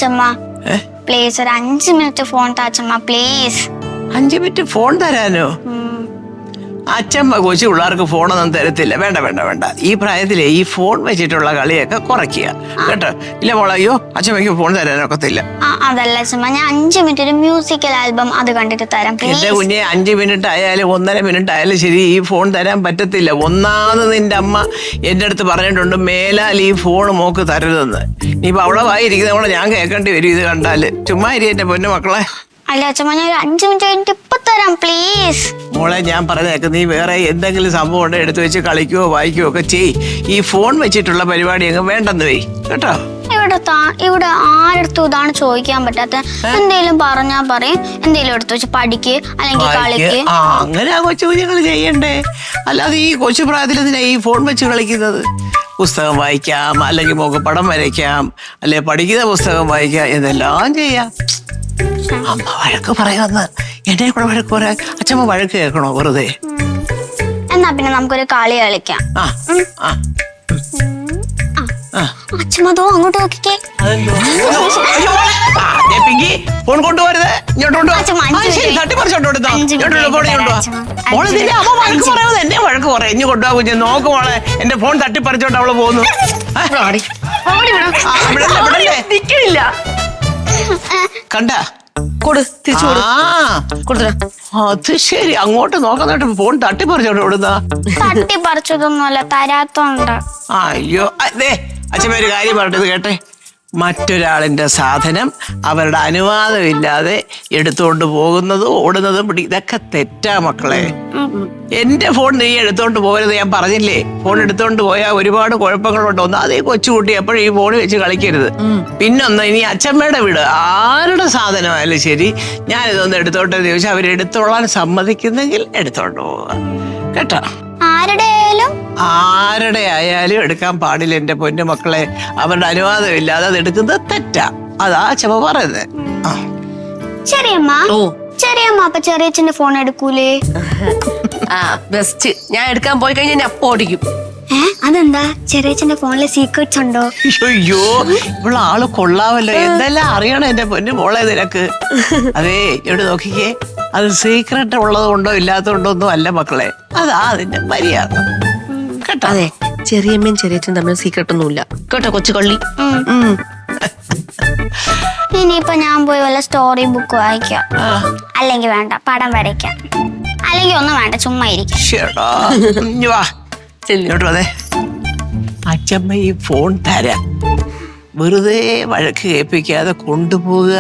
അച്ഛമ്മ പ്ലീസ് ഒരു 5 minute phone താ അച്ഛമ്മ പ്ലീസ്. 5 minute phone തരാനോ? അച്ഛമ്മ കൊച്ചു പിള്ളേർക്ക് ഫോണൊന്നും തരത്തില്ല. വേണ്ട വേണ്ട വേണ്ട. ഈ പ്രായത്തിലെ ഈ ഫോൺ വെച്ചിട്ടുള്ള കളിയൊക്കെ കുറയ്ക്കുക കേട്ടോ. ഇല്ല മോളെ, അയ്യോ അച്ഛമ്മയ്ക്ക് ഫോൺ തരാനൊക്കത്തില്ല. അതല്ല അച്ഛമ്മ, ഞാൻ 5 മിനിറ്റ് ഒരു മ്യൂസിക്കൽ ആൽബം അത് കണ്ടിട്ട് തരാം. എന്റെ കുഞ്ഞെ 5 മിനിറ്റ് ആയാലും 1.5 മിനിറ്റ് ആയാലും ശരി, ഈ ഫോൺ തരാൻ പറ്റത്തില്ല. ഒന്നാമത് നിന്റെ അമ്മ എന്റെ അടുത്ത് പറഞ്ഞിട്ടുണ്ട് മേലാൽ ഈ ഫോൺ മോക്ക് തരരുതെന്ന്. ഇനിയിപ്പോ അവിടെ വായിരിക്കുന്നവളെ ഞാൻ കേൾക്കേണ്ടി വരും ഇത് കണ്ടാല്. ചുമ്മാ ഇരി എന്റെ പൊന്നു മക്കളെ. അല്ല അച്ഛമ്മ, ഞാൻ ഒരു 5 മിനിറ്റ് കഴിഞ്ഞിട്ട് ഇപ്പൊ തരാം പ്ലീസ്. മോളെ ഞാൻ പറഞ്ഞേക്ക്, നീ വേറെ എന്തെങ്കിലും സംഭവം ഉണ്ടെങ്കിൽ എടുത്തു വെച്ച് കളിക്കുകയോ വായിക്കുകയോ ഒക്കെ ചെയ്. ഈ ഫോൺ വെച്ചിട്ടുള്ള പരിപാടി അങ്ങ് വേണ്ടെന്ന് വെയ് കേട്ടോ. ഇവിടെ ആരടുത്തും ഇതാണ് ചോദിക്കാൻ പറ്റാത്ത. എന്തേലും പറഞ്ഞാ പറയും, എന്തേലും എടുത്തു വെച്ച് പഠിക്ക് അല്ലെങ്കിൽ കളിക്ക്. അങ്ങനെ ആ കൊച്ചു കുഞ്ഞുങ്ങൾ ചെയ്യണ്ടേ. അല്ലാതെ ഈ കൊച്ചു പ്രായത്തിൽ എന്തിനാ ഈ ഫോൺ വെച്ച് കളിക്കുന്നത്? പുസ്തകം വായിക്കാം, അല്ലെങ്കിൽ മോക്ക് പടം വരയ്ക്കാം, അല്ലെ പഠിക്കുന്ന പുസ്തകം വായിക്കാം, എന്തെല്ലാം ചെയ്യാം. അമ്മ വഴക്ക് പറയുമെന്ന് എന്നെ കൂടെ വഴക്ക് പറയാൻ അച്ഛമ്മ വഴക്ക് കേൾക്കണോ വെറുതെ? എന്നാ പിന്നെ നമുക്കൊരു കളി കളിക്കാം. അച്ഛമ്മതോ അങ്ങോട്ട് നോക്കിക്കേ. ഫോൺ കൊണ്ടുപോരുത്, തട്ടിപ്പറിച്ചോട്ടോ. എന്നെ വഴക്ക് പറയാം. ഇനി കൊണ്ടുപോകാൻ കുഞ്ഞ് നോക്ക് മോളെ, എന്റെ ഫോൺ തട്ടിപ്പറിച്ചോണ്ട് അവള് പോകുന്നു. കണ്ട അത് ശരി, അങ്ങോട്ട് നോക്കുന്നിട്ട് ഫോൺ തട്ടിപ്പറിച്ചോണ്ട് ഓടുന്ന. തട്ടിപ്പറിച്ചതൊന്നുമല്ല, തരാത്തോണ്ട്. അയ്യോ അതെ, അച്ഛമ്മ ഒരു കാര്യം പറഞ്ഞത് കേട്ടെ. മറ്റൊരാളിന്റെ സാധനം അവരുടെ അനുവാദമില്ലാതെ എടുത്തുകൊണ്ട് പോകുന്നതും ഓടുന്നതും ഇതൊക്കെ തെറ്റാ മക്കളെ. എന്റെ ഫോൺ നീ എടുത്തോണ്ട് പോകരുത് ഞാൻ പറഞ്ഞില്ലേ. ഫോൺ എടുത്തോണ്ട് പോയാൽ ഒരുപാട് കുഴപ്പങ്ങളുണ്ട്. ഒന്ന് അതേ കൊച്ചുകുട്ടി എപ്പോഴും ഈ ഫോൺ വെച്ച് കളിക്കരുത്. പിന്നൊന്ന്, ഇനി അച്ഛമ്മയുടെ വീട് ആരുടെ സാധനമായാലും ശരി, ഞാനിതൊന്ന് എടുത്തോട്ടെന്ന് ചോദിച്ചാൽ അവരെടുത്തോളാൻ സമ്മതിക്കുന്നെങ്കിൽ എടുത്തോണ്ട് പോവുക കേട്ടോ. ആരുടെ ആയാലും എടുക്കാൻ പാടില്ല എന്റെ പൊന്നു മക്കളെ. അവരുടെ അനുവാദം ഇല്ലാതെ അത് എടുക്കുന്നത് തെറ്റാ. അതാ അച്ഛമ്മ പറയുന്നത്. ചെറിയമ്മ അപ്പൊ ചെറിയച്ഛന്റെ ഫോൺ എടുക്കൂലേ? ബെസ്റ്റ്. ഞാൻ എടുക്കാൻ പോയി കഴിഞ്ഞാൽ അപ്പൊ ഓടിക്കും. അതെന്താ? ചെറിയച്ഛന്റെ ഫോണിലെ സീക്രട്സ് ഉണ്ടോ? അയ്യോ, ഇവിടെ ആള് കൊള്ളാമല്ലോ. എന്തെല്ലാം അറിയണം എന്റെ പൊന്നു മോളെ നിനക്ക്. അതേ ഇവിടെ നോക്കിക്കേ, അത് സീക്രട്ട് ഉള്ളത് കൊണ്ടോ ഇല്ലാത്തതുകൊണ്ടോ ഒന്നും അല്ല മക്കളെ. അതാ അതിന്റെ മര്യാദ കേട്ടോ. അതെ, ചെറിയമ്മയും ചെറിയച്ഛനും തമ്മിൽ സീക്രട്ട് ഒന്നുമില്ല കേട്ടോ കൊച്ചു കള്ളി. ഇനിയിപ്പൊ ഞാൻ പോയി വല്ല സ്റ്റോറി ബുക്ക് വായിക്കാം, അല്ലെങ്കിൽ വേണ്ട പടം വരയ്ക്കാം, അല്ലെങ്കിൽ ഒന്നും വേണ്ട ചുമ്മാ ഇരിക്കാം. അതെ, അച്ഛമ്മ ഈ ഫോൺ തരാം. വെറുതെ വഴക്ക് കേൾപ്പിക്കാതെ കൊണ്ടുപോവുക.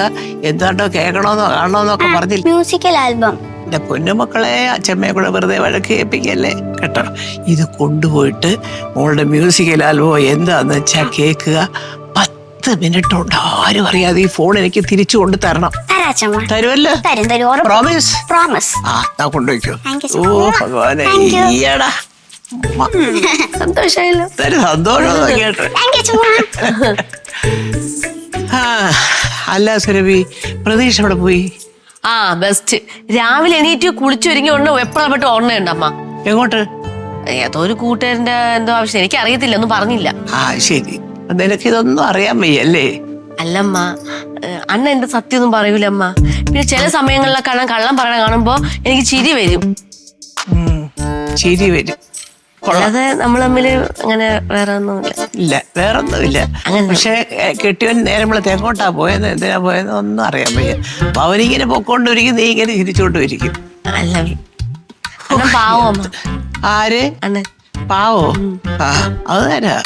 എന്താണ്ടോ കേൾക്കണോന്നോ കാണണോന്നൊക്കെ പറഞ്ഞില്ല. Musical album. എന്റെ പൊന്നുമക്കളെ, അച്ഛമ്മയെ കൂടെ വെറുതെ വഴക്ക് കേൾപ്പിക്കല്ലേ കേട്ടോ. ഇത് കൊണ്ടുപോയിട്ട് മോളുടെ മ്യൂസിക്കൽ ആൽബം എന്താന്ന് വെച്ചാ കേൾക്കുക. 10 മിനിറ്റ് ഉണ്ട് ആരും അറിയാതെ ഈ ഫോൺ എനിക്ക് തിരിച്ചു കൊണ്ട് തരണം. തരുമല്ലോ? പ്രോമിസ്? പ്രോമിസ്. കൊണ്ടുപോയിക്കോ. ഓ ഭഗവാനെ, ഈയടാ സന്തോഷമായല്ലോ. സന്തോഷം കേട്ടോ. അല്ല സുരഭി, പ്രതീക്ഷ അവിടെ പോയി? ബെസ്റ്റ്. രാവിലെ എണീറ്റ് കുളിച്ചൊരുങ്ങി എപ്പോഴായിട്ട് ഓർമ്മയുണ്ടമ്മ. എങ്ങോട്ട്? ഏതോ ഒരു കൂട്ടുകാരന്റെ എന്തോ ആവശ്യം, എനിക്ക് അറിയത്തില്ല, ഒന്നും പറഞ്ഞില്ല. ശരി, നിനക്ക് ഇതൊന്നും അറിയാൻ വയ്യല്ലേ? അല്ലമ്മ, അണ്ണ എന്റെ സത്യമൊന്നും പറയൂലമ്മ. പിന്നെ ചില സമയങ്ങളിലൊക്കെ അണ്ണൻ കള്ളം പറയണ കാണുമ്പോ എനിക്ക് ചിരി വരും. ചിരി വരും. അല്ലാതെ നമ്മൾ തമ്മില് അങ്ങനെ വേറെ ഒന്നുമില്ല. ഇല്ല, വേറൊന്നുമില്ല. പക്ഷെ കെട്ടിയവൻ നേരമ്പളെ തെങ്ങോട്ടാ പോയത്, എന്തിനാ പോയത് ഒന്നും അറിയാൻ വയ്യ. അപ്പൊ അവനിങ്ങനെ പൊക്കോണ്ടിരിക്കും, നീ ഇങ്ങനെ തിരിച്ചോണ്ടിരിക്കും. അല്ല, പാവോ അമ്മ. ആര്? അണ്ണൻ പാവോ? അത് തരാ.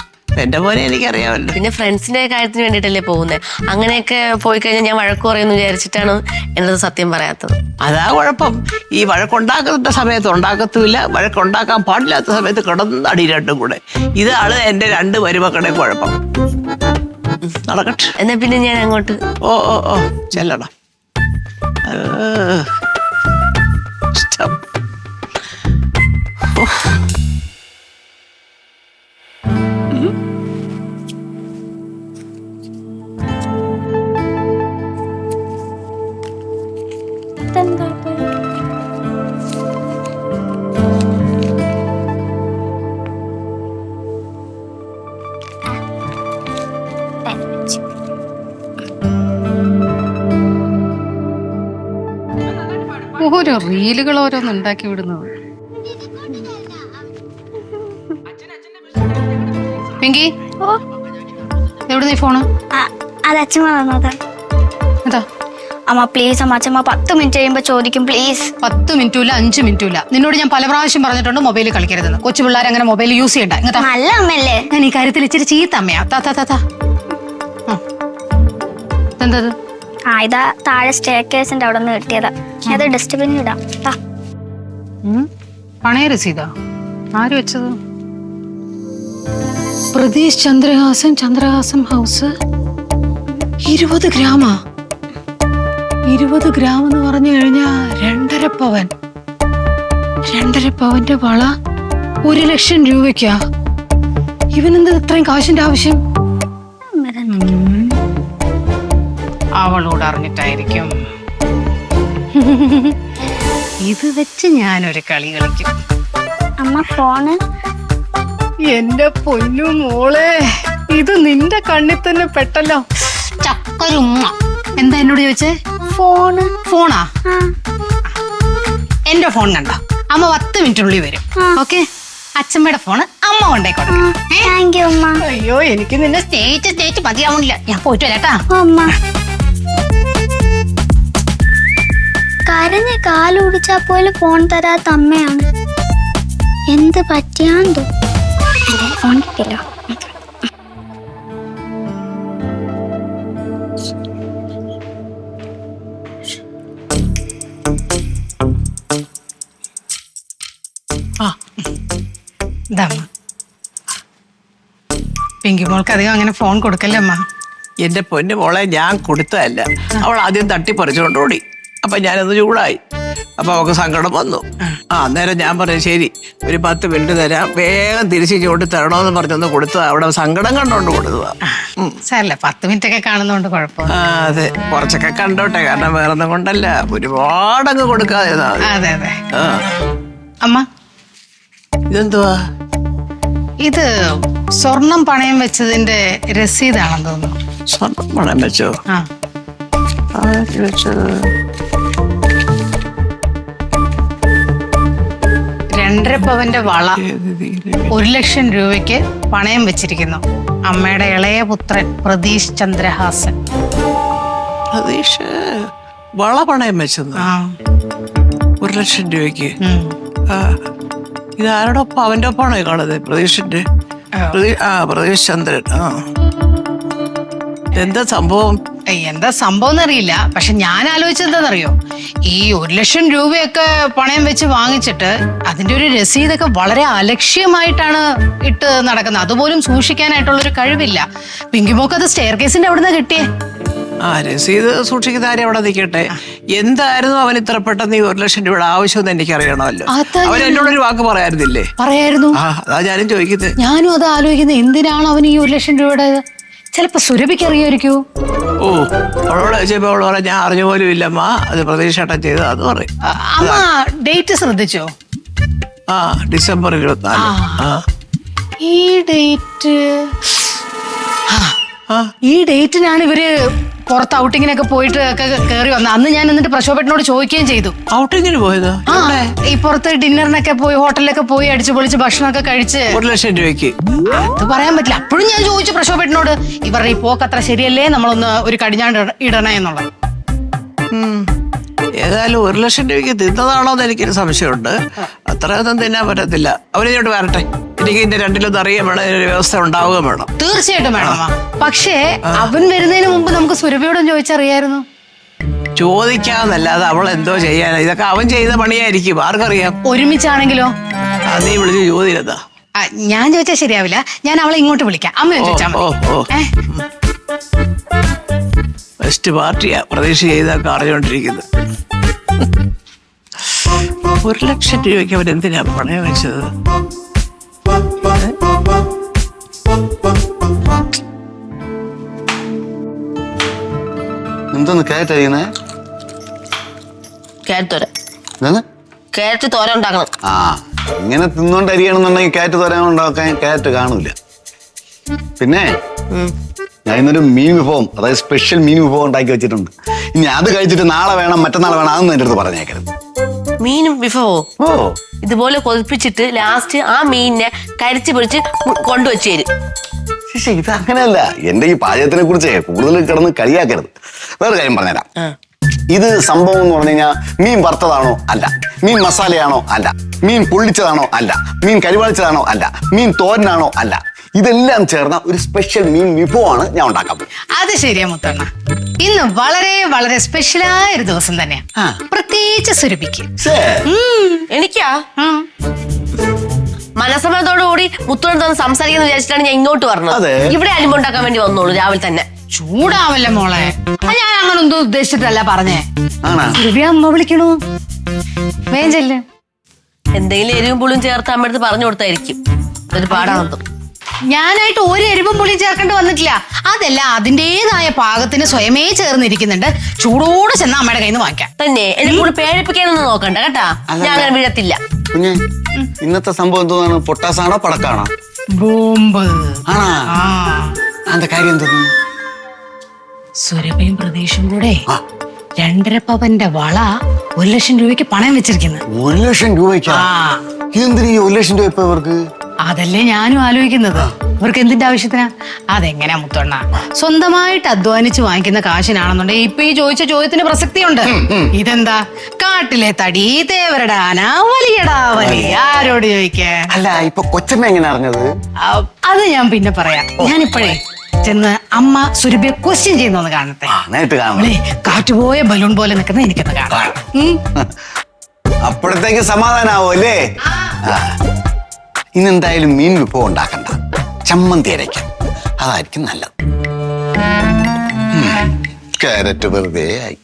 എന്റെ മോനെ എനിക്കറിയാമല്ലോ. പിന്നെ ഫ്രണ്ട്സിന്റെ കാര്യത്തിന് വേണ്ടിട്ടല്ലേ പോകുന്നത്. അങ്ങനെയൊക്കെ പോയി കഴിഞ്ഞാൽ ഞാൻ വഴക്ക് പറയുമെന്ന് വിചാരിച്ചിട്ടാണ് എന്നത് സത്യം പറയാത്തത്. അതാ കുഴപ്പം. ഈ വഴക്കുണ്ടാക്കുന്ന സമയത്ത് ഉണ്ടാക്കത്തുമില്ല, വഴക്കുണ്ടാക്കാൻ പാടില്ലാത്ത സമയത്ത് കിടന്നടി രണ്ടും കൂടെ. ഇതാണ് എന്റെ 2 മരുമക്കളുടെ കുഴപ്പം. നടക്കട്ടെ. എന്നാ പിന്നെ ഞാൻ അങ്ങോട്ട്. ഓ ചെല്ലണം. ഇഷ്ടം. റീലുകൾ ഓരോന്ന് ഉണ്ടാക്കി വിടുന്നത്. പിങ്കി, എവിടെ നീ ഫോണ്? അത് അച്ഛമ്മ വന്നത്. എന്താ അമ്മ പ്ലീസ് അമ്മ, അച്ഛമ്മ 10 മിനിറ്റ് കഴിയുമ്പോ ചോദിക്കും പ്ലീസ്. 10 മിനിറ്റുമില്ല 5 മിനിറ്റുമില്ല. നിന്നോട് ഞാൻ പല പ്രാവശ്യം പറഞ്ഞിട്ടുണ്ട് മൊബൈൽ കളിക്കരുതെന്ന്. കൊച്ചു പിള്ളേർ അങ്ങനെ മൊബൈൽ യൂസ് ചെയ്യണ്ട. ഇങ്ങനത്തെ നല്ല അമ്മയല്ലേ? ഞാൻ ഈ കാര്യത്തിൽ ഇച്ചിരി ചീത്ത അമ്മയാ. എന്തത്? ഇതാ താഴെ സ്റ്റെയർകേസിന്റെ അവിടെ നിന്ന് കിട്ടിയതാ. അത് ഡസ്റ്റ്ബിന്നിൽ ഇടാം. പണയ രസീതാ? ആര് വെച്ചത്? പ്രതീഷ് ചന്ദ്രഹാസൻ ഹൗസ്. 20 ഗ്രാമാ? 20 ഗ്രാം എന്ന് പറഞ്ഞു കഴിഞ്ഞാ 2.5 പവൻ. 2.5 പവന്റെ വള 1 ലക്ഷം രൂപയ്ക്കാ. ഇവനെന്താ ഇത്രയും കാശിന്റെ ആവശ്യം? അവളോട് അറിഞ്ഞിട്ടായിരിക്കും. ഇത് വെച്ച് ഞാനൊരു കളി കളിക്കും. അമ്മ ഫോണ്. എന്റെ പൊന്നു മോളെ, ഇത് നിന്റെ കണ്ണിൽ തന്നെ പെട്ടല്ലോ. ചക്കരുമ്മ. എന്താ എന്നോട് ചോദിച്ചേ? ഫോണാ? എന്റെ ഫോൺ കണ്ടോ? അമ്മ 10 മിനിറ്റിനുള്ളിൽ വരും. ഓക്കെ? അച്ഛമ്മയുടെ ഫോണ് അമ്മ കൊണ്ടേ കൊടുക്കണം. അയ്യോ, എനിക്ക് നിന്നെ സ്നേഹിച്ച് മതിയാവുന്നില്ല. ഞാൻ പോയിട്ട് വരാട്ടാ. കരഞ്ഞ് കാലുടിച്ചാ പോലെ ഫോൺ തരാത്ത അമ്മയാണ്. എന്ത് പറ്റിയാന്തോ? ഫോൺ കിട്ടില്ലോ. പിങ്കി മോൾക്ക് അധികം അങ്ങനെ ഫോൺ കൊടുക്കല്ലേ അമ്മ. എന്റെ പൊന്നു മോളെ, ഞാൻ കൊടുത്തതല്ല. അവൾ ആദ്യം തട്ടിപ്പറിച്ചുകൊണ്ടോടി. അപ്പൊ ഞാനത് ചൂടായി. അപ്പൊ അവൾക്ക് സങ്കടം വന്നു. അന്നേരം ഞാൻ പറഞ്ഞു ശരി, ഒരു 10 മിനിറ്റ് തരാം, വേഗം തിരിച്ചു ചൂണ്ടി തരണോന്ന് പറഞ്ഞൊന്ന് കൊടുത്തതാ. അവിടെ സങ്കടം കണ്ടോണ്ട് കൊടുത്തതാ. സാരല്ല, 10 മിനിറ്റ് ഒക്കെ കാണുന്നോണ്ട് കുഴപ്പമില്ല. അതെ, കുറച്ചൊക്കെ കണ്ടോട്ടെ. കാരണം വേറൊന്നും കൊണ്ടല്ല, ഒരുപാടങ്ങ് കൊടുക്കാതിരുന്നാ മതി. അതെ അതെ. അമ്മ, ഇതെന്തുവാ? ഇത് സ്വർണം പണയം വെച്ചതിന്റെ രസീതാണെന്ന് തോന്നുന്നു. സ്വർണം പണയം വെച്ചോ? വെച്ചത് 2.5 പവന്റെ വള 1 ലക്ഷം രൂപയ്ക്ക് പണയം വെച്ചിരിക്കുന്നു. അമ്മയുടെ ഇളയ പുത്രൻ പ്രതീഷ് ചന്ദ്രഹാസൻ. പ്രതീഷ് വള പണയം വെച്ചത് 1 ലക്ഷം രൂപയ്ക്ക്? ഇത് ആരുടെ ഒപ്പം? അവന്റെ ഒപ്പാണോ കാണുന്നത്? പ്രതീഷിന്റെ? പ്രതീഷ് ചന്ദ്രൻ. എന്താ സംഭവം? എന്താ സംഭവം എന്നറിയില്ല. പക്ഷെ ഞാൻ ആലോചിച്ചത് എന്താണെന്നറിയോ, ഈ 1 ലക്ഷം രൂപയൊക്കെ പണയം വെച്ച് വാങ്ങിച്ചിട്ട് അതിന്റെ ഒരു രസീതൊക്കെ വളരെ അലക്ഷ്യമായിട്ടാണ് ഇട്ട് നടക്കുന്നത്. അതുപോലും സൂക്ഷിക്കാനായിട്ടുള്ളൊരു കഴിവില്ല. പിങ്കിമോക്ക് അത് സ്റ്റെയർ കേസിന്റെ അവിടുന്ന് കിട്ടിയേ. രസീത് സൂക്ഷിക്കുന്ന കാര്യം അവിടെ നിൽക്കട്ടെ. എന്തായിരുന്നു അവൻ ഇത്ര പെട്ടെന്ന് ഈ 1 ലക്ഷം രൂപയുടെ ആവശ്യമെന്ന് എനിക്ക് അറിയണമല്ലോ. അവൻ എന്നോടൊരു വാക്ക് പറയായിരുന്നില്ലേ? പറയായിരുന്നു. അതാ ഞാനും ചോദിക്കുന്നത്. ഞാനും അത് ആലോചിക്കുന്നത്, എന്തിനാണ് അവൻ ഈ 1 ലക്ഷം രൂപയുടെ? ചിലപ്പോ സുരഭിക്ക് അറിയായിരിക്കൂ. അവളോട് ചോദിച്ചപ്പോ അവള് പറയാം, ഞാൻ അറിഞ്ഞ പോലും ഇല്ലമ്മ, അത് പ്രതീക്ഷേട്ടൻ ചെയ്തത് അത് പറയും. അമ്മ ഡേറ്റ് ശ്രദ്ധിച്ചോ? ഡിസംബർ 24. ഈ ഡേറ്റ്, ഈ ഡേറ്റിനാണ് ഇവര് പുറത്ത് ഔട്ടിങ്ങിനൊക്കെ പോയിട്ട് ഒക്കെ കയറി വന്നത്. അന്ന് ഞാൻ എന്നിട്ട് പ്രശോഭേട്ടനോട് ചോദിക്കുകയും ചെയ്തു. ഔട്ടിങ്ങിന് പോയത്? ഈ പുറത്ത് ഡിന്നറിനൊക്കെ പോയി, ഹോട്ടലിലൊക്കെ പോയി അടിച്ചു പൊളിച്ച് ഭക്ഷണമൊക്കെ കഴിച്ച് 1 ലക്ഷം രൂപയ്ക്ക്? അത് പറയാൻ പറ്റില്ല. അപ്പോഴും ഞാൻ ചോദിച്ചു പ്രശോഭേട്ടനോട്, ഇവരുടെ ഈ പോക്ക് അത്ര ശരിയല്ലേ, നമ്മളൊന്ന് ഒരു കടിഞ്ഞാണ്ട് ഇടണേ എന്നുള്ളത്. ഏതായാലും 1 ലക്ഷം രൂപയ്ക്ക് തിന്നതാണോ എന്ന് എനിക്കൊരു സംശയമുണ്ട്. അത്രയൊന്നും തിന്നാൻ പറ്റത്തില്ല. അവരിങ്ങോട്ട് വരട്ടെ, എനിക്ക് ഇതിന്റെ രണ്ടിലൊന്നും അറിയാൻ വേണം, ഇതിനൊരു വ്യവസ്ഥ ഉണ്ടാവുകയും വേണം. തീർച്ചയായിട്ടും വേണം. പക്ഷേ അവൻ വരുന്നതിന് മുമ്പ് നമുക്ക് സുരഭിയോടും ചോദിച്ചറിയായിരുന്നു. ചോദിക്കാന്നല്ലാതെ അവൾ എന്തോ ചെയ്യാനാ? ഇതൊക്കെ അവൻ ചെയ്ത പണിയായിരിക്കും, ആർക്കറിയാം. ഒരുമിച്ചാണെങ്കിലോ? നീ വിളിച്ച് ചോദിച്ചതാ. ഞാൻ ചോദിച്ചാൽ ശരിയാവില്ല. ഞാൻ അവളെ ഇങ്ങോട്ട് വിളിക്കാം. അമ്മ ചോദിച്ചാൽ മതി. ബെസ്റ്റ് പാർട്ടിയാ പ്രതീക്ഷ ചെയ്തൊക്കെ അറിഞ്ഞോണ്ടിരിക്കുന്നത്. 1 ലക്ഷം രൂപയ്ക്ക് അവരെന്തിനാ പണയം വെച്ചത്? എന്തൊന്ന് കയറ്ററിയുന്നേ? കേരറ്റ് തോര ഉണ്ടാക്കണം. ഇങ്ങനെ തിന്നോണ്ട് അരിയണമെന്നുണ്ടെങ്കിൽ കയറ്റ് തോര ഉണ്ടാക്കാൻ കയറ്റ് കാണൂല. പിന്നെ ഞാൻ ഇന്നൊരു മീൻ വിഭവം, അതായത് സ്പെഷ്യൽ മീൻ വിഭവം ഉണ്ടാക്കി വെച്ചിട്ടുണ്ട്. ഇനി അത് കഴിച്ചിട്ട് നാളെ വേണം മറ്റന്നാൾ വേണം അതൊന്നും എൻ്റെ അടുത്ത് പറഞ്ഞേക്കരുത്. മീനും വിഭവോ? ഓ ഇതുപോലെ കൊതിപ്പിച്ചിട്ട് ലാസ്റ്റ് ആ മീനിനെ കരിച്ചു പിടിച്ച് കൊണ്ടുവച്ചു തരും. ശിശ ഇത് അങ്ങനെയല്ല. എന്റെ ഈ പാചകത്തിനെ കുറിച്ച് കൂടുതൽ കിടന്ന് കളിയാക്കരുത്. വേറെ കാര്യം പറഞ്ഞുതരാം. ഇത് സംഭവം എന്ന് പറഞ്ഞു കഴിഞ്ഞാൽ മീൻ വറുത്തതാണോ? അല്ല. മീൻ മസാലയാണോ? അല്ല. മീൻ പൊള്ളിച്ചതാണോ? അല്ല. മീൻ കരിവാളിച്ചതാണോ? അല്ല. മീൻ തോരനാണോ? അല്ല. ഇതെല്ലാം ചേർന്ന ഒരു സ്പെഷ്യൽ മീൻ വിഭവമാണ് ഞാൻ ഉണ്ടാക്കാൻ പോകുന്നത്. അത് ശരിയാ മുത്തണ്ണ, ഇന്ന് വളരെ വളരെ സ്പെഷ്യലായ ഒരു ദിവസം തന്നെയാ, പ്രത്യേകിച്ച് സുരഭിക്ക്. എനിക്കാ മനസ്സമ്മതത്തോടുകൂടി മുത്തോട് തന്നെ സംസാരിക്കുന്ന വിചാരിച്ചിട്ടാണ് ഞാൻ ഇങ്ങോട്ട് പറഞ്ഞത്. ഇവിടെ അലിമുണ്ടാക്കാൻ വേണ്ടി വന്നോളൂ രാവിലെ തന്നെ. ചൂടാവല്ലേ മോളെ, ഞാൻ അങ്ങനെ ഒന്നും ഉദ്ദേശിച്ചിട്ടല്ല പറഞ്ഞേ. സുരഭി അമ്മ വിളിക്കണു, വേഞ്ചല്ലേ. എന്തെങ്കിലും എരിവും പുളിയും ചേർത്ത് അമ്മടുത്ത് പറഞ്ഞു കൊടുത്തായിരിക്കും. ഒരു പാടാണെന്ന്. ഞാനായിട്ട് ഒരു എരിവും പുളിയും ചേർക്കേണ്ടി വന്നിട്ടില്ല. അതെല്ലാം അതിൻ്റെതായ പാകത്തിന് സ്വയമേ ചേർന്നിരിക്കുന്നുണ്ട്. ചൂടോടെ ചെന്ന അമ്മയുടെ കയ്യിൽ നിന്ന് വാങ്ങിക്കാം. തന്നെ എന്നെ കൂടെ പേടിപ്പിക്കാനൊന്നും നോക്കണ്ട കേട്ടാ, ഞാൻ അങ്ങനെ വീഴത്തില്ല. കുഞ്ഞെ, ഇന്നത്തെ സംഭവം എന്തോന്നാണ്? പൊട്ടാസാണോ പടക്കാണോ? ബോംബ്. അതിന്റെ കാര്യം എന്തോന്നു? സുരഭയും പ്രതീക്ഷയും കൂടെ 2.5 പവന്റെ വള 1 ലക്ഷം രൂപയ്ക്ക് പണയം വെച്ചിരിക്കുന്നത്. 1 ലക്ഷം രൂപയ്ക്കാ? എന്തിനാ ഈ 1 ലക്ഷം രൂപ ഇപ്പൊ ഇവർക്ക്? അതല്ലേ ഞാനും ആലോചിക്കുന്നത്. ഇവർക്ക് എന്തിന്റെ ആവശ്യത്തിനാ? അതെങ്ങനെയാ മുത്തോണ്ണ, സ്വന്തമായിട്ട് അധ്വാനിച്ച് വാങ്ങിക്കുന്ന കാശിനാണെന്നുണ്ടെങ്കിൽ ഇപ്പൊ ഈ ചോദിച്ച ചോദ്യത്തിന് പ്രസക്തിയുണ്ട്. ഇതെന്താ കാട്ടിലെ തടി തേവരുടെ ആന വലിയടാ വലി, ആരോട് ചോദിക്കാ? അല്ല, ഇപ്പൊ കൊച്ചമ്മ എങ്ങനെ അറിഞ്ഞത്? അത് ഞാൻ പിന്നെ പറയാം. ഞാനിപ്പോഴേ ചെന്ന് അമ്മ സുരഭിയെ ക്വസ്റ്റ്യൻ ചെയ്യുന്നൊന്ന് കാണട്ടെ. നേരിട്ട് കാണാം. കാറ്റുപോയ ബലൂൺ പോലെ നിൽക്കുന്ന എനിക്കൊന്ന് കാണാം. അപ്പോഴത്തേക്ക് സമാധാനാവോ അല്ലേ? ഇന്നെന്തായാലും മീൻ വിഭവം ഉണ്ടാക്കണ്ട, ചമ്മന്തി അരയ്ക്കാം. അതായിരിക്കും നല്ലത്. ക്യാരറ്റ് വെറുതെ ആയി.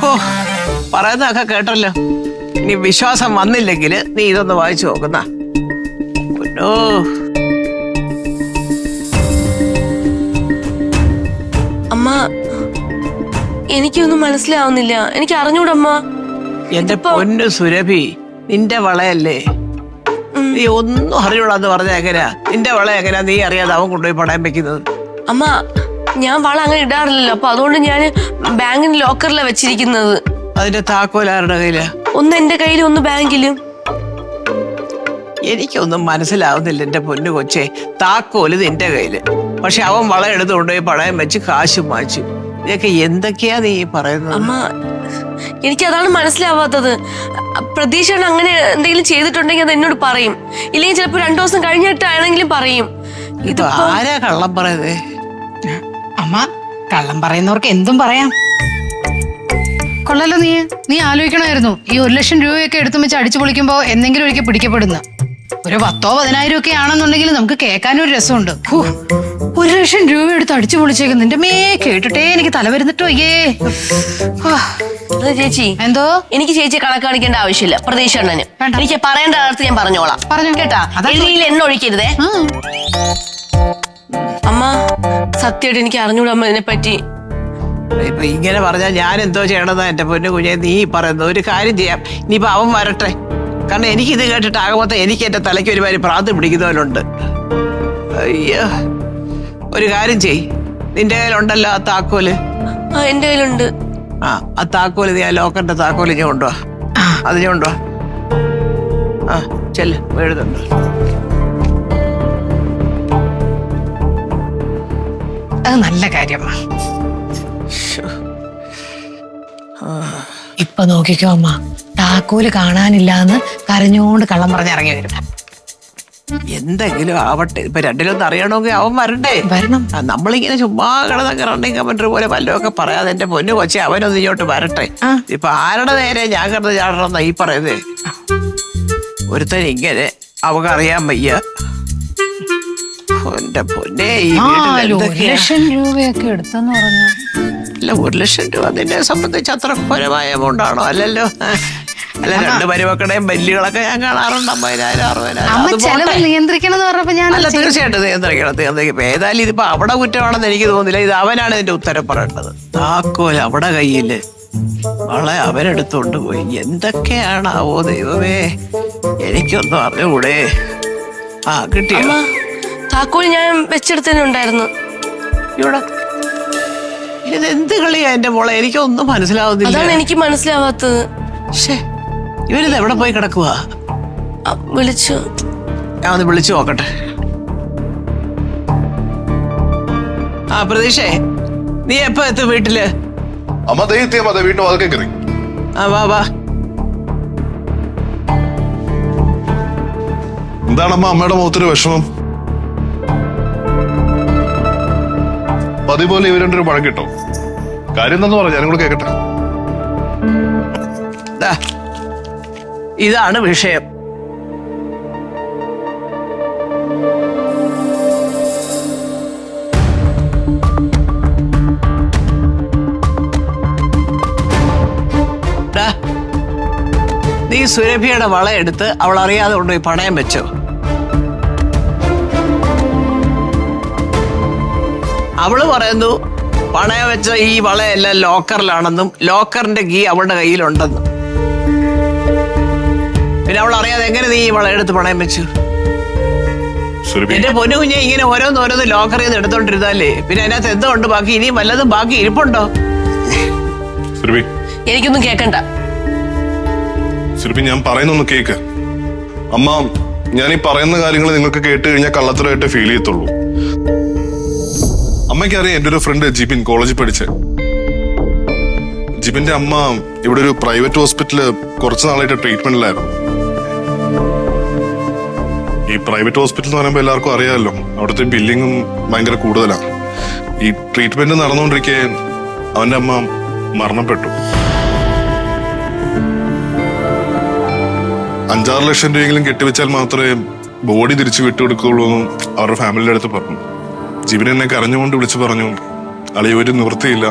ഓ, പറയുന്നതൊക്കെ കേട്ടല്ലോ. ഇനി വിശ്വാസം വന്നില്ലെങ്കിൽ നീ ഇതൊന്ന് വായിച്ചു നോക്കുന്ന. അമ്മ, എനിക്കൊന്നും മനസ്സിലാവുന്നില്ല. എനിക്ക് അറിഞ്ഞൂടമ്മ. എന്റെ പൊന്നു സുരഭി, നിന്റെ വളയല്ലേ? നീ ഒന്നും അറിയൂടാന്ന് പറഞ്ഞ എങ്ങനെയാ? നിന്റെ വള എങ്ങനെയാ നീ അറിയാതെ അവൻ കൊണ്ടുപോയി പണയം വെക്കുന്നത്? അമ്മ, ഞാൻ വള അങ്ങനെ ഇടാറില്ലല്ലോ. അപ്പൊ അതുകൊണ്ട് ഞാൻ ബാങ്കിന് ലോക്കറിലാണ് വെച്ചിരിക്കുന്നത്. അതിന്റെ താക്കോൽ ആരുടെ കയ്യിലാ? ഒന്ന് എന്റെ കയ്യിലും ഒന്ന് ബാങ്കിലും. എനിക്കൊന്നും മനസ്സിലാവുന്നില്ല എന്റെ പൊന്നു കൊച്ചേ. താക്കോല് നിന്റെ കയ്യില്, പക്ഷെ അവൻ വള എടുത്ത് കൊണ്ടുപോയി പണയം വെച്ച് കാശും വാങ്ങിച്ചു. ഇതൊക്കെ എന്തൊക്കെയാ നീ പറയുന്നത്? അമ്മ, എനിക്കതാണ് മനസ്സിലാവാത്തത്. പ്രതീക്ഷയാണ് അങ്ങനെ എന്തെങ്കിലും ചെയ്തിട്ടുണ്ടെങ്കിൽ അത് എന്നോട് പറയും. ഇല്ലെങ്കിൽ ചിലപ്പോ 2 ദിവസം കഴിഞ്ഞിട്ടാണെങ്കിലും പറയും. ഇത് ആരാ കള്ളം പറയുന്നേ? അമ്മ, കള്ളം പറയുന്നവർക്ക് എന്തും പറയാം. കൊള്ളല്ലോ, നീ ആലോചിക്കണമായിരുന്നു. ഈ 1 ലക്ഷം രൂപയൊക്കെ എടുത്തു വെച്ച് അടിച്ചു പൊളിക്കുമ്പോ എന്തെങ്കിലും ഒരിക്കൽ പിടിക്കപ്പെടുന്ന ഒരു 10,000-10,000 ഒക്കെ ആണെന്നുണ്ടെങ്കിൽ നമുക്ക് കേൾക്കാനും ഒരു രസമുണ്ട്. 1 ലക്ഷം രൂപ എടുത്ത് അടിച്ചു പൊളിച്ചേക്കുന്നു. നിന്റെ മേ കേട്ടിട്ടേ എനിക്ക് തല വരുന്നിട്ടോ. അയ്യേ ചേച്ചി, എന്തോ? എനിക്ക് ചേച്ചിയെ കണക്കാണിക്കേണ്ട ആവശ്യമില്ല. പ്രതീക്ഷ അണ്ണന് എനിക്ക് പറയേണ്ട അടുത്ത് ഞാൻ പറഞ്ഞോളാം. പറഞ്ഞു കേട്ടാ? എഴുതിയിൽ എണ്ണ ഒഴിക്കരുതേ. അമ്മ, സത്യമായിട്ട് എനിക്ക് അറിഞ്ഞൂടമ്മ ഇതിനെ പറ്റി. ഇപ്പൊ ഇങ്ങനെ പറഞ്ഞാൽ ഞാൻ എന്തോ ചെയ്യണമെന്നാ എന്റെ പൊന്നു കുഞ്ഞെ നീ പറയുന്നത്? ഒരു കാര്യം ചെയ്യാം, ഇനിയിപ്പൊ അവൻ വരട്ടെ. കാരണം എനിക്കിത് കേട്ടിട്ട് ആകുമ്പോ എനിക്ക് എന്റെ തലയ്ക്ക് ഒരുമാതിരി ഭ്രാന്ത് പിടിക്കുന്നവരുണ്ട്. അയ്യോ, ഒരു കാര്യം ചെയ്. നിന്റെ കയ്യിലുണ്ടല്ലോ ആ താക്കോല്? എന്റെ കയ്യിലുണ്ട്. ആ താക്കോല് നീ ആ ലോക്കറിന്റെ താക്കോല് ഞാൻ കൊണ്ടുവാ. അത് ഞാൻ കൊണ്ടുവാ. ചെല്ല്, എഴുതുണ്ട്. അത് നല്ല കാര്യമാണ്. ഇപ്പൊ നോക്കിക്കോ അമ്മ, താക്കോല് കാണാനില്ലാന്ന് കരഞ്ഞോണ്ട് കള്ളം പറഞ്ഞ് ഇറങ്ങി വരും. എന്തെങ്കിലും ആവട്ടെ. ഇപ്പൊ രണ്ടിലൊന്നും അറിയണമെങ്കിൽ അവൻ വരണ്ടേ? വരണം. നമ്മളിങ്ങനെ ചുമ്മാ കിടന്നൊക്കെ റണ്ണിങ് കമന്റർ പോലെ വല്ലതൊക്കെ പറയാതെ എന്റെ പൊന്നു കൊച്ചെ അവനൊന്നും ഇങ്ങോട്ട് വരട്ടെ. ഇപ്പൊ ആരുടെ നേരെ ഞാൻ കിടന്ന് ചാടണമെന്നാ ഈ പറയുന്നേ? ഒരുത്തൻ ഇങ്ങനെ അവക്കറിയാൻ വയ്യ. എന്റെ പൊന്നെ, ഈ 1 ലക്ഷം രൂപയൊക്കെ എടുത്തെന്ന് പറഞ്ഞു. അല്ല, 1 ലക്ഷം രൂപ നിന്നെ സംബന്ധിച്ച് അത്ര ഘോരമായ എമൗണ്ട് ആണോ? അല്ലല്ലോ. അല്ല, 2 മരുമക്കളുടെയും ബല്ലുകളൊക്കെ ഞാൻ കാണാറുണ്ട്. 50,000 60,000. നിയന്ത്രിക്കണം പറഞ്ഞപ്പോ ഞാൻ അല്ല, തീർച്ചയായിട്ടും നിയന്ത്രിക്കണം. ഏതായാലും ഇതിപ്പോ അവിടെ കുറ്റമാണെന്ന് എനിക്ക് തോന്നുന്നില്ല. ഇത് അവനാണ് ഇതിന്റെ ഉത്തരം പറയേണ്ടത്. താക്കോൽ അവിടെ കയ്യില്, വളെ അവനെടുത്തോണ്ട് പോയി. എന്തൊക്കെയാണാവോ ദൈവമേ, എനിക്കൊന്നും അറിഞ്ഞൂടെ. കിട്ടിയോ? താക്കോൽ ഞാൻ വെച്ചെടുത്തന്നെ ഉണ്ടായിരുന്നു. ഇവിടെ ഇതെന്ത് കളിയാ എന്റെ മോളെ? എനിക്കൊന്നും മനസ്സിലാവുന്നില്ല. അതാണ് എനിക്ക് മനസ്സിലാവാത്തത്. ശ്ശേ, ഇവരിത് എവിടെ പോയി കിടക്കുക? വിളിച്ചു. ഞാൻ ഒന്ന് വിളിച്ചു നോക്കട്ടെ. ആ പ്രതീക്ഷേ, നീ എപ്പോ എത്തും വീട്ടില്? അമ്മ ദേ എത്തിയാ മതി, വീട്ടിൽ വാതിൽക്കൽ കയറി. ആ വാ വാ. എന്താണമ്മ അമ്മയുടെ മുഖത്തൊരു വിഷമം? പതിപോലെ ഇവർ രണ്ടൊരു പഴം കിട്ടോ? കാര്യം എന്താന്ന് പറയാം, ഞാനും കൂടെ കേക്കട്ടെ. ദാ, ഇതാണ് വിഷയം. നീ സുരഭിയുടെ വളയെടുത്ത് അവൾ അറിയാതെ കൊണ്ടുപോയി പണയം വെച്ചോ? അവള് പറയുന്നു പണയം വെച്ച ഈ വളയെല്ലാം ലോക്കറിലാണെന്നും ലോക്കറിന്റെ കീ അവളുടെ കയ്യിലുണ്ടെന്നും. പിന്നെ അവൾ അറിയാതെ എങ്ങനെ നീ ഈ വളയെടുത്ത് പണയം വെച്ചു? എന്റെ പൊന്നു കുഞ്ഞെ, ഇങ്ങനെ ഓരോന്നോരോന്ന് ലോക്കറിൽ നിന്ന് എടുത്തോണ്ടിരുന്നാലേ പിന്നെ അതിനകത്ത് എന്തുകൊണ്ട് ബാക്കി? ഇനിയും വല്ലതും ബാക്കി ഇരിപ്പുണ്ടോ? എനിക്കൊന്നും കേക്കണ്ട. സുരഭി, ഞാൻ പറയുന്നൊന്ന് കേക്ക്. അമ്മ, ഞാൻ ഈ പറയുന്ന കാര്യങ്ങൾ നിങ്ങൾക്ക് കേട്ട് കഴിഞ്ഞാൽ കള്ളത്തരമായിട്ട് ഫീൽ ചെയ്യത്തുള്ളൂ. അമ്മയ്ക്കറിയാം, എൻ്റെ ഒരു ഫ്രണ്ട് ജിബിൻ കോളേജിൽ പഠിച്ച. ജിബിന്റെ അമ്മ ഇവിടെ ഒരു പ്രൈവറ്റ് ഹോസ്പിറ്റലില് കുറച്ച് നാളായിട്ട് ട്രീറ്റ്മെന്റിലായിരുന്നു. ഈ പ്രൈവറ്റ് ഹോസ്പിറ്റൽ എന്ന് പറയുമ്പോൾ എല്ലാവർക്കും അറിയാമല്ലോ, അവിടുത്തെ ബില്ലിങ്ങും ഭയങ്കര കൂടുതലാണ്. ഈ ട്രീറ്റ്മെന്റ് നടന്നുകൊണ്ടിരിക്കെ അവന്റെ അമ്മ മരണപ്പെട്ടു. 5-6 ലക്ഷം രൂപയെങ്കിലും കെട്ടിവെച്ചാൽ മാത്രമേ ബോഡി തിരിച്ചു വിട്ടുകൊടുക്കുകയുള്ളൂ എന്ന് അവരുടെ ഫാമിലിയുടെ അടുത്ത് പറഞ്ഞു. ജിബിൻ എന്നെ കരഞ്ഞുകൊണ്ട് വിളിച്ചു പറഞ്ഞു, അളിയ ഒരു നിവൃത്തിയില്ല.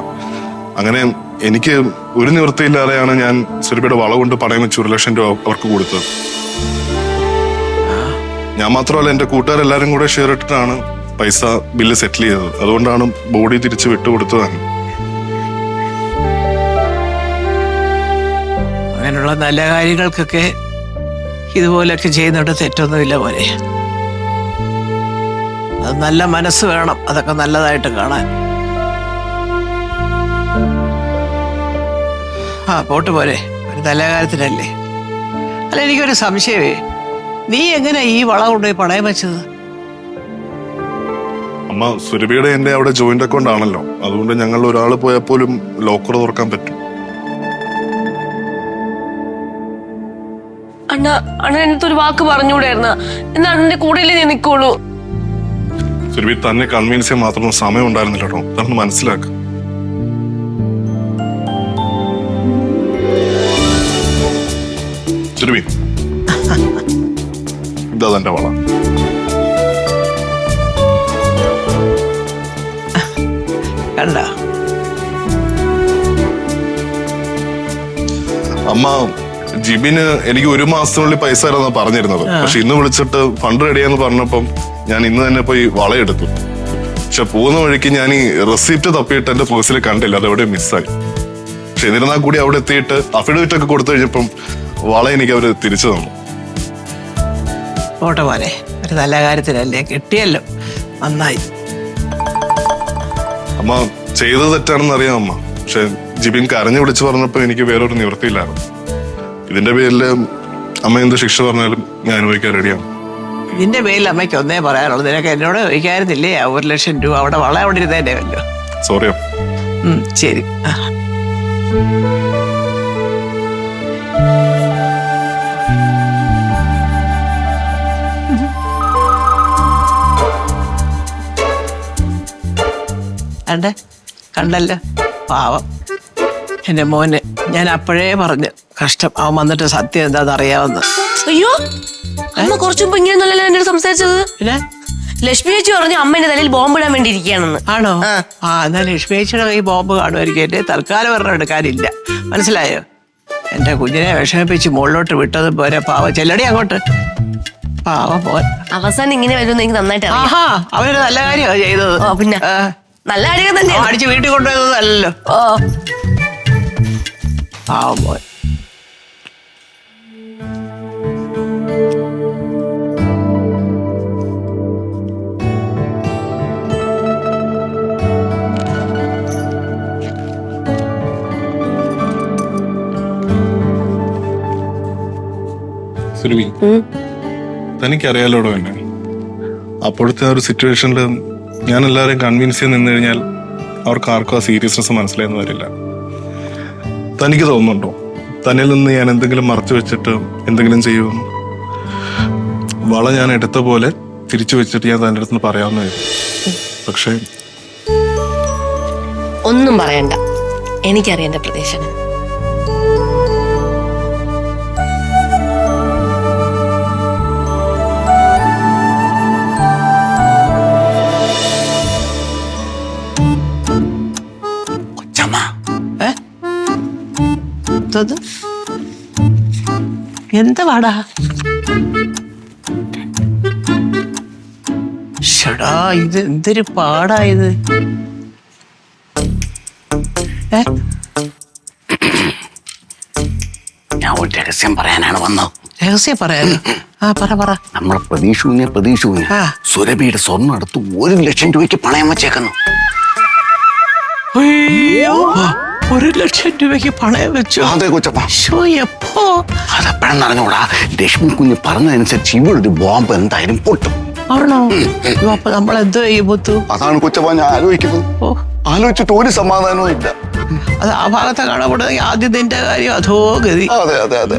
അങ്ങനെ എനിക്ക് ഒരു നിവൃത്തിയില്ലാതെയാണ് ഞാൻ സുരഭിയുടെ വള കൊണ്ട് പണയം വെച്ച് 1 ലക്ഷം രൂപ അവർക്ക് കൊടുത്തത്. ഞാൻ മാത്രമല്ല, എന്റെ കൂട്ടുകാരെല്ലാരും കൂടെ ഷെയർ ഇട്ടിട്ടാണ് പൈസ ബില്ല് സെറ്റിൽ ചെയ്തത്. അതുകൊണ്ടാണ് ബോഡി തിരിച്ചു വിട്ടുകൊടുത്തതാണ്. അങ്ങനെയുള്ള നല്ല കാര്യങ്ങൾക്കൊക്കെ ഇതുപോലൊക്കെ ചെയ്യുന്നുണ്ട്, തെറ്റൊന്നുമില്ല പോലെ. അത് നല്ല മനസ്സ് വേണം അതൊക്കെ നല്ലതായിട്ട് കാണാൻ. ആ പോട്ട് പോരെ, ഒരു നല്ല കാര്യത്തിനല്ലേ. അല്ല, എനിക്കൊരു സംശയമേ, നീ എങ്ങനെ ഈ വള കൊണ്ടുപോയി പണയം വെച്ചത്? അമ്മ, സുരഭിയുടെ എന്റെ അവിടെ ജോയിന്റ് അക്കൗണ്ട് ആണല്ലോ, അതുകൊണ്ട് ഞങ്ങൾ ഒരാൾ പോയാൽ പോലും ലോക്കർ തുറക്കാൻ പറ്റും. അണ്ണൻ എൻ്റെ ഒരു വാക്ക് പറഞ്ഞുകൂടായിരുന്ന? എന്നാ അണ്ണന്റെ കൂടെയല്ലേ ഞാൻ നിൽക്കുള്ളൂ. സുരഭി, തന്നെ കൺവീൻസ് ചെയ്യാൻ മാത്രം സമയം ഉണ്ടായിരുന്നില്ല കേട്ടോ, തന്നെ മനസ്സിലാക്കുക. സുരഭി, ഇതാ തന്റെ വള. കണ്ട അമ്മ, ജിബിന് എനിക്ക് 1 മാസത്തിനുള്ളിൽ പൈസ തരാന്നാ പറഞ്ഞിരുന്നത്. പക്ഷെ ഇന്ന് വിളിച്ചിട്ട് ഫണ്ട് റെഡിയാന്ന് പറഞ്ഞപ്പം ഞാൻ ഇന്ന് തന്നെ പോയി വളയെടുത്തു. പക്ഷെ പോകുന്ന വഴിക്ക് ഞാൻ ഈ റെസിപ്റ്റ് തപ്പിയിട്ട് എന്റെ പേഴ്സിൽ കണ്ടില്ല, അതെവിടെ മിസ്സായി. പക്ഷെ എന്നിരുന്നാൽ കൂടി അവിടെ എത്തിയിട്ട് അഫിഡവിറ്റ് ഒക്കെ കൊടുത്തു കഴിഞ്ഞപ്പം വള എനിക്ക് അവര് തിരിച്ചു തന്നു. പോട്ടെ പോലെ, ഒരു നല്ല കാര്യത്തിനല്ലേ, കിട്ടിയല്ലോ, നന്നായി. അമ്മ, ചെയ്തത് തെറ്റാണെന്ന് അറിയാം അമ്മ. പക്ഷെ ജിബിൻ കരഞ്ഞു വിളിച്ചു പറഞ്ഞപ്പോ എനിക്ക് വേറൊരു നിവൃത്തിയില്ലായിരുന്നു. ഇതിന്റെ പേരില് അമ്മ എന്ത് ശിക്ഷ പറഞ്ഞാലും ഞാൻ അനുഭവിക്കാൻ റെഡിയാണ്. ഇതിന്റെ പേരിൽ അമ്മയ്ക്ക് ഒന്നേ പറയാനുള്ളൂ, നിനക്ക് എന്നോട് ചോദിക്കായിരുന്നില്ലേ 1 ലക്ഷം രൂപ അവിടെ വള അവിടെ ഇരുന്നേന്റെ വല്ലോ. സോറിയോ. ശരി. കണ്ടല്ലോ പാവം എന്റെ മോന്. ഞാൻ അപ്പോഴേ പറഞ്ഞു കഷ്ടം, അവൻ വന്നിട്ട് സത്യം എന്താന്ന് അറിയാവുന്ന. അയ്യോ, അമ്മ കുറച്ചു മുമ്പ് ഇങ്ങനെയൊന്നുമല്ലല്ലോ എന്നോട് സംസാരിച്ചത്. പിന്നെ ലക്ഷ്മി ചേച്ചി പറഞ്ഞു അമ്മേന്റെ തലയിൽ ബോംബിടാൻ വേണ്ടി ഇരിക്കുകയാണെന്ന്. ആണോ? എന്നാൽ ലക്ഷ്മി ചേച്ചിയുടെ കൈ ബോംബ് കാണുമായിരിക്കും. എന്റെ തൽക്കാലം ഒരെണ്ണം എടുക്കാനില്ല, മനസ്സിലായോ? എന്റെ കുഞ്ഞിനെ വിഷമിപ്പിച്ച് മുകളിലോട്ട് വിട്ടത് പോരെ, പാവം ചെല്ലടി അങ്ങോട്ട്, പാവം പോൻ. അവസാനം ഇങ്ങനെ വരുമെന്ന് എനിക്ക് നന്നായിട്ട് അറിയാം. ആഹാ, അവര് നല്ല കാര്യമാണ് ചെയ്തത്. പിന്നെ നല്ല കാര്യം തന്നെ. അടിച്ച് വീട്ടിൽ കൊണ്ടുപോയതല്ലോ. പാവം പോൻ. സുരഭി, തനിക്കറിയാലോടോ എന്നെ. അപ്പോഴത്തെ ആ ഒരു സിറ്റുവേഷനിൽ ഞാൻ എല്ലാവരെയും കൺവിൻസ് ചെയ്ത് നിന്ന് കഴിഞ്ഞാൽ അവർക്ക് ആർക്കും ആ സീരിയസ്നെസ് മനസ്സിലായെന്ന് വരില്ല. തനിക്ക് തോന്നുന്നുണ്ടോ തന്നിൽ നിന്ന് ഞാൻ എന്തെങ്കിലും മറച്ചു വെച്ചിട്ട് എന്തെങ്കിലും ചെയ്യുമെന്ന്? വള ഞാൻ എടുത്ത പോലെ തിരിച്ചു വെച്ചിട്ട് ഞാൻ തൻ്റെ അടുത്ത് പറയാവുന്നതായിരുന്നു. പക്ഷേ ഒന്നും പറയണ്ട, എനിക്കറിയാം എന്റെ പ്രതീക്ഷ. കൊച്ചമ്മ, എന്താ പാടാ? ഷടാ, ഇത് എന്തൊരു പാടായത്. ഞാൻ ഒരു രഹസ്യം പറയാനാണ് വന്നത്. രഹസ്യം പറയാൻ? പറ. നമ്മളെ പ്രതീക്ഷ ആ. സുരഭിയുടെ സ്വർണ്ണം എടുത്ത് 1 ലക്ഷം രൂപയ്ക്ക് പണയം വെച്ചേക്കുന്നു. അയ്യോ, 1 ലക്ഷം രൂപയ്ക്ക് പണയം വെച്ചു? അതെ കൊച്ചമ്മ. എപ്പോ? അതെപ്പോഴെന്ന് അറിഞ്ഞൂടാ. ലക്ഷ്മി കുഞ്ഞ് പറഞ്ഞതനുസരിച്ച് ഇവിടെ ഒരു ബോംബ് എന്തായാലും പൊട്ടും. ആണോ? അപ്പൊ നമ്മൾ എന്തോ ചെയ്യും മുത്തു? അതാണ് കൊച്ചമ്മ ഞാൻ ആലോചിക്കുന്നത്. ആലോചിച്ചിട്ട് ഒരു സമാധാനവും ഇല്ല. അത് ആ ഭാഗത്തെ കാണപ്പെടുന്നെങ്കിൽ ആദ്യം നിന്റെ കാര്യം അധോ ഗതി. അതെ.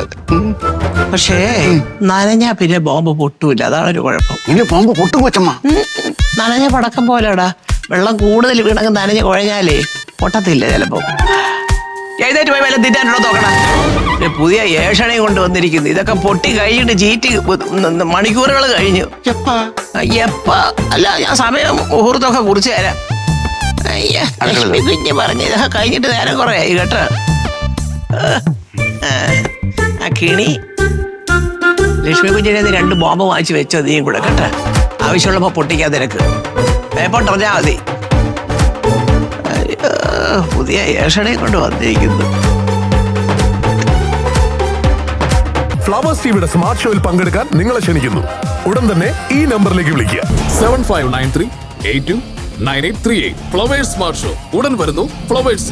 പക്ഷേ നനഞ്ഞാ പിന്നെ ബോംബ് പൊട്ടൂല, അതാണ് ഒരു കുഴപ്പം. ഇനി ബോംബ് പൊട്ടും കൊച്ചമ്മ. നനഞ്ഞ പടക്കം പോലെടാ, വെള്ളം കൂടുതൽ വീണങ്ങ് നനഞ്ഞ് കുഴഞ്ഞാലേ പൊട്ടത്തില്ല ചിലപ്പോ. എഴുന്നേറ്റ് പോയി വല്ല തിന്നാനുണ്ടോ നോക്കണം. പുതിയ ഏഷണയും കൊണ്ട് വന്നിരിക്കുന്നു. ഇതൊക്കെ പൊട്ടി കഴിഞ്ഞിട്ട് ചീറ്റ് മണിക്കൂറുകൾ കഴിഞ്ഞു. എപ്പ അല്ല, ഞാൻ സമയം മുഹൂർത്തമൊക്കെ കുറിച്ച് തരാം. ലക്ഷ്മി കുഞ്ഞ് പറഞ്ഞു ഇതൊക്കെ കഴിഞ്ഞിട്ട് നേരം കുറെ ആയി കേട്ടോ. ആ കിണി ലക്ഷ്മി കുഞ്ഞിനെ 2 ബോംബ് വാങ്ങിച്ച് വെച്ചോ നീയും കൂടെ കേട്ടോ. ആവശ്യമുള്ളപ്പോ പൊട്ടിക്കാൻ നിനക്ക് പേപ്പറിഞ്ഞാ മതി. പുതിയ ഏഷണയും കൊണ്ട് വന്നിരിക്കുന്നു. ഫ്ലവേഴ്സ് ടിവിയുടെ സ്മാർട്ട് ഷോയിൽ പങ്കെടുക്കാൻ നിങ്ങളെ ക്ഷണിക്കുന്നു. ഉടൻ തന്നെ ഈ നമ്പറിലേക്ക് വിളിക്കുക. 7593829838. ഫ്ലവേഴ്സ് സ്മാർട്ട് ഷോ ഉടൻ വരുന്നു ഫ്ലവേഴ്സ്.